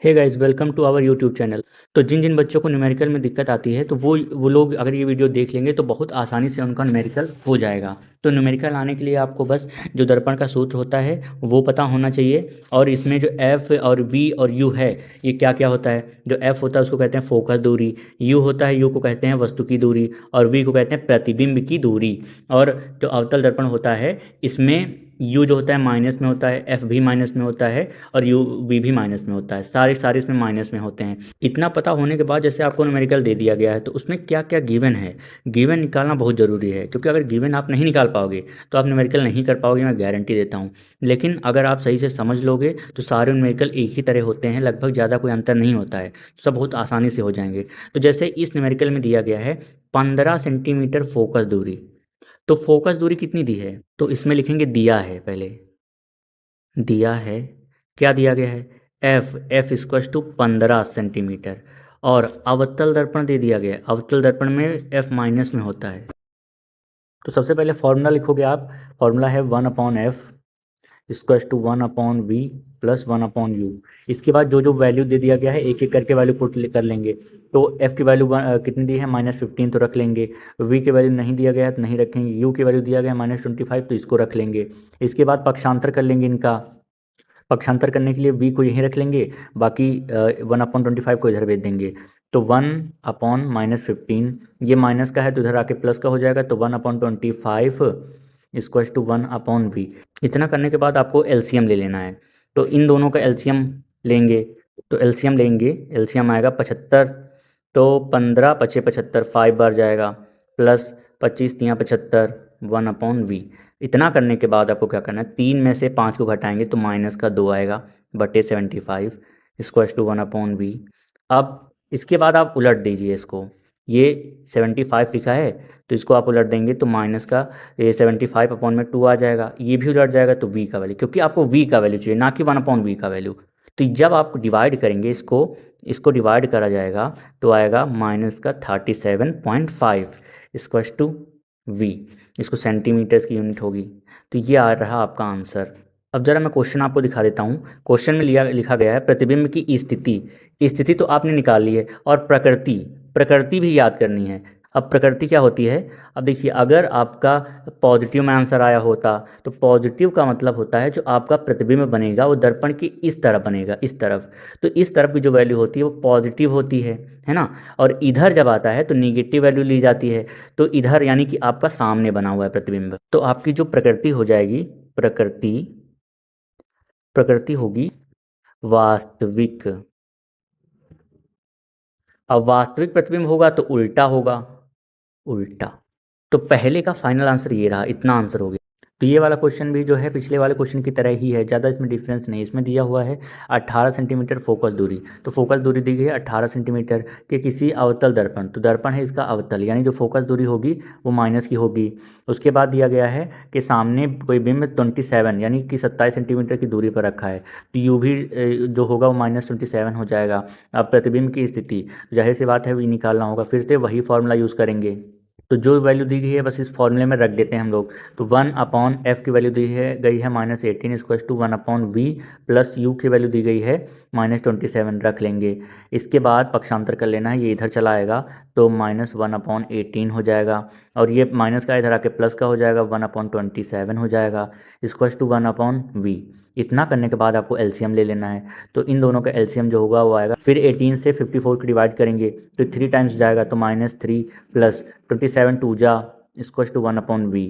Hey guys, welcome to our YouTube channel. तो जिन जिन बच्चों को न्यूमेरिकल में दिक्कत आती है तो वो लोग अगर ये वीडियो देख लेंगे तो बहुत आसानी से उनका न्यूमेरिकल हो जाएगा। तो न्यूमेरिकल आने के लिए आपको बस जो दर्पण का सूत्र होता है वो पता होना चाहिए, और इसमें जो एफ और वी और यू है ये क्या क्या होता है। जो एफ होता है उसको कहते हैं फोकस दूरी, यू होता है, यू को कहते हैं वस्तु की दूरी, और वी को कहते हैं प्रतिबिंब की दूरी। और जो अवतल दर्पण होता है इसमें यू जो होता है माइनस में होता है, एफ भी माइनस में होता है, और यू वी भी माइनस में होता है। सारे सारे इसमें माइनस में होते हैं। इतना पता होने के बाद जैसे आपको न्यूमेरिकल दे दिया गया है तो उसमें क्या क्या गिवन है, गिवन निकालना बहुत ज़रूरी है, क्योंकि अगर गिवन आप नहीं निकाल पाओगे तो आप न्यूमेरिकल नहीं कर पाओगे, मैं गारंटी देता हूँ। लेकिन अगर आप सही से समझ लोगे तो सारे न्यूमेरिकल एक ही तरह होते हैं, लगभग ज़्यादा कोई अंतर नहीं होता है, सब बहुत आसानी से हो जाएंगे। तो जैसे इस न्यूमेरिकल में दिया गया है 15 सेंटीमीटर फोकस दूरी। तो फोकस दूरी कितनी दी है, तो इसमें लिखेंगे दिया है, पहले दिया है, क्या दिया गया है, एफ इक्वल्स टू 15 सेंटीमीटर। और अवतल दर्पण दे दिया गया है, अवतल दर्पण में एफ माइनस में होता है। तो सबसे पहले फॉर्मूला लिखोगे आप, फॉर्मूला है 1/f equals to 1/v plus 1/u। इसके बाद जो जो वैल्यू दे दिया गया है एक एक करके वैल्यू पुट कर लेंगे। तो f की वैल्यू कितनी दी है, -15, तो रख लेंगे। v की वैल्यू नहीं दिया गया है तो नहीं रखेंगे। u की वैल्यू दिया गया है -25, तो इसको रख लेंगे। इसके बाद पक्षांतर कर लेंगे इनका, पक्षांतर करने के लिए v को यहीं रख लेंगे, बाकी 1/25 को इधर भेज देंगे। तो 1/-15, ये माइनस का है तो इधर आके प्लस का हो जाएगा, तो 1/25 इक्वल्स टू 1/v। इतना करने के बाद आपको एलसीएम ले लेना है। तो इन दोनों का एलसीएम लेंगे, तो एलसीएम लेंगे, एलसीएम आएगा 75। तो 15×5 = 75, 5 बार जाएगा, प्लस 25×3 = 75, 1/v। इतना करने के बाद आपको क्या करना है, 3 में से 5 को घटाएंगे तो माइनस का 2 आएगा, बटे 75 इक्वल्स टू 1/v। अब इसके बाद आप उलट दीजिए इसको, ये 75 लिखा है तो इसको आप उलट देंगे तो माइनस का ये 75/2 आ जाएगा, ये भी उलट जाएगा तो v का वैल्यू, क्योंकि आपको v का वैल्यू चाहिए ना कि 1/v का वैल्यू। तो जब आप डिवाइड करेंगे इसको, इसको डिवाइड करा जाएगा तो आएगा माइनस का 37.5 इक्वल्स टू v। इसको सेंटीमीटर्स की यूनिट होगी। तो ये आ रहा आपका आंसर। अब जरा मैं क्वेश्चन आपको दिखा देता हूँ। क्वेश्चन में लिखा गया है प्रतिबिंब की स्थिति, स्थिति तो आपने निकाल ली है, और प्रकृति, प्रकृति भी याद करनी है। अब प्रकृति क्या होती है, अब देखिए अगर आपका पॉजिटिव में आंसर आया होता तो पॉजिटिव का मतलब होता है जो आपका प्रतिबिंब बनेगा वो दर्पण की इस तरफ बनेगा, इस तरफ। तो इस तरफ की जो वैल्यू होती है वो पॉजिटिव होती है ना। और इधर जब आता है तो निगेटिव वैल्यू ली जाती है। तो इधर यानी कि आपका सामने बना हुआ है प्रतिबिंब, तो आपकी जो प्रकृति हो जाएगी, प्रकृति, प्रकृति होगी वास्तविक। अब वास्तविक प्रतिबिंब होगा तो उल्टा होगा, उल्टा। तो पहले का फाइनल आंसर ये रहा, इतना आंसर हो गया। तो ये वाला क्वेश्चन भी जो है पिछले वाले क्वेश्चन की तरह ही है, ज़्यादा इसमें डिफरेंस नहीं। इसमें दिया हुआ है 18 सेंटीमीटर फोकस दूरी, तो फोकस दूरी दी गई है 18 सेंटीमीटर के किसी अवतल दर्पण, तो दर्पण है इसका अवतल, यानी जो फोकस दूरी होगी वो माइनस की होगी। उसके बाद दिया गया है कि सामने कोई बिंब 27 यानी कि 27 सेंटीमीटर की दूरी पर रखा है, तो यू भी जो होगा वो -27 हो जाएगा। अब प्रतिबिंब की स्थिति, जाहिर सी बात है वो निकालना होगा, फिर से वही फॉर्मूला यूज़ करेंगे। तो जो वैल्यू दी गई है बस इस फॉर्मूले में रख देते हैं हम लोग। तो 1/f की वैल्यू दी है गई है -18 equals to 1/v, plus u की वैल्यू दी गई है -27, रख लेंगे। इसके बाद पक्षांतर कर लेना है, ये इधर चला आएगा तो -1/18 हो जाएगा, और ये माइनस का इधर आके प्लस का हो जाएगा, 1/27 हो जाएगा इक्वल्स टू 1/v। इतना करने के बाद आपको एलसीएम ले लेना है। तो इन दोनों का एलसीएम जो होगा वो आएगा, फिर 18 से 54 को डिवाइड करेंगे तो 3 टाइम्स जाएगा, तो -3 प्लस 27 2 जा इक्वल्स टू 1/v।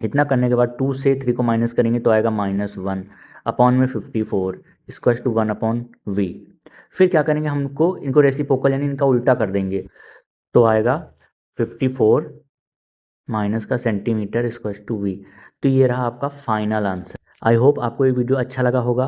इतना करने के बाद 2 से 3 को माइनस करेंगे तो आएगा -1 अपॉन में 54 इक्वल्स टू 1/v। फिर क्या करेंगे, हमको इनको रेसिप्रोकल यानी इनका उल्टा कर देंगे, तो आएगा 54 माइनस का सेंटीमीटर इक्वल्स टू v। तो ये रहा आपका फाइनल आंसर। आई होप आपको ये वीडियो अच्छा लगा होगा।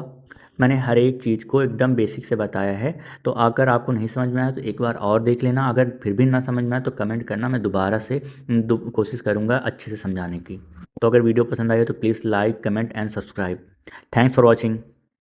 मैंने हर एक चीज़ को एकदम बेसिक से बताया है, तो अगर आपको नहीं समझ में आया तो एक बार और देख लेना। अगर फिर भी ना समझ में आया तो कमेंट करना, मैं दोबारा से कोशिश करूँगा अच्छे से समझाने की। तो अगर वीडियो पसंद आई हो तो please like, comment and subscribe. Thanks for watching.